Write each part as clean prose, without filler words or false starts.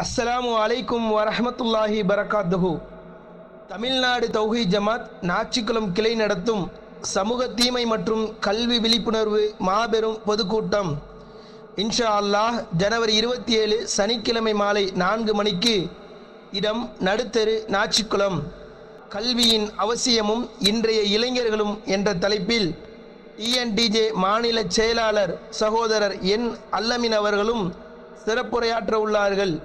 அஸ்ஸலாமு அலைக்கும் வரஹ்மத்துல்லாஹி பரகாத்துஹு. தமிழ்நாடு தௌஹீத் ஜமாத் நாச்சிக்குளம் கிளை நடத்தும் சமூக தீமை மற்றும் கல்வி விழிப்புணர்வு மாபெரும் பொதுக்கூட்டம் இன்ஷா அல்லாஹ் ஜனவரி 27 சனிக்கிழமை மாலை 4 மணிக்கு. இடம் நடுத்தெரு நாச்சிக்குளம். கல்வியின் அவசியமும் இன்றைய இளைஞர்களும் என்ற தலைப்பில் டிஎன்டிஜே மாநில செயலாளர் சகோதரர் என் அல்லமின் அவர்களும் சிறப்புரையாற்ற உள்ளார்கள்.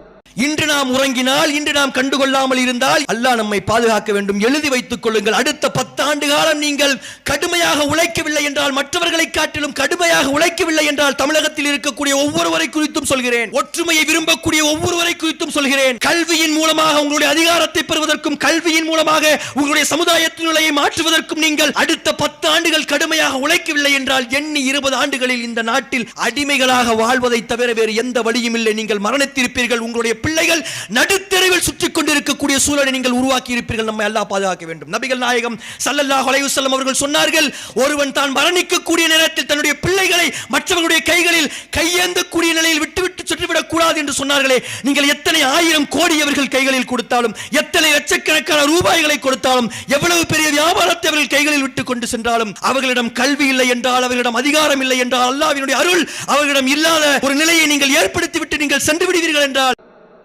இன்று நாம் உறங்கினால், இன்று நாம் கண்டுகொள்ளாமல் இருந்தால் அல்லாஹ் நம்மை பாதுகாக்க வேண்டும். எழுதி வைத்துக் கொள்ளுங்கள். அடுத்த 10 ஆண்டு காலம் நீங்கள் கடுமையாக உழைக்கவில்லை என்றால், மற்றவர்களை காட்டிலும் கடுமையாக உழைக்கவில்லை என்றால், தமிழகத்தில் இருக்கக்கூடிய ஒவ்வொருவரை குறித்தும் சொல்கிறேன், ஒற்றுமையை விரும்பக்கூடிய ஒவ்வொருவரை குறித்தும் சொல்கிறேன், கல்வியின் மூலமாக உங்களுடைய அதிகாரத்தை பெறுவதற்கும், கல்வியின் மூலமாக உங்களுடைய சமுதாயத்தின் நிலையை மாற்றுவதற்கும் நீங்கள் அடுத்த 10 ஆண்டுகள் கடுமையாக உழைக்கவில்லை என்றால், எண்ணி 20 ஆண்டுகளில் இந்த நாட்டில் அடிமைகளாக வாழ்வதை தவிர வேறு எந்த வழியும் இல்லை. நீங்கள் மரணித்திருப்பீர்கள். உங்களுடைய பிள்ளைகள் நடுத்தெருவில் சுற்றிக் கொண்டிருக்கக்கூடிய சூழலை நீங்கள் உருவாக்கி இருப்பீர்கள். நம்மை அல்லாஹ் பாதுகாக்க வேண்டும். நபிகள் நாயகம் ஸல்லல்லாஹு அலைஹி வஸல்லம் அவர்கள் சொன்னார்கள், ஒருவன் தான் மரணிக்கக்கூடிய நேரத்தில் தன்னுடைய பிள்ளைகளை மற்றவர்களுடைய கைகளில் கையேந்தக்கூடிய நிலையில் விட்டுவிட்டு சுற்றிவிடக் கூடாது என்று சொன்னார்களே. நீங்கள் எத்தனை ஆயிரம் கோடி அவர்கள் கைகளில் கொடுத்தாலும், எத்தனை லட்சக்கணக்கான ரூபாய்களை கொடுத்தாலும், எவ்வளவு பெரிய வியாபாரத்தை அவர்கள் கைகளில் விட்டுக் கொண்டு சென்றாலும், அவர்களிடம் கல்வி இல்லை என்றால், அவர்களிடம் அதிகாரம் இல்லை என்றால், அல்லாஹ்வினுடைய அருள் அவர்களிடம் இல்லாத ஒரு நிலையை நீங்கள் ஏற்படுத்திவிட்டு நீங்கள் சென்று விடுவீர்கள் என்றால்,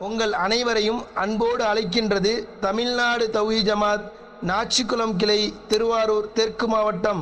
உங்கள் அனைவரையும் அன்போடு அழைக்கின்றது தமிழ்நாடு தௌஹீத் ஜமாத் நாச்சிக்குளம் கிளை, திருவாரூர் தெற்கு மாவட்டம்.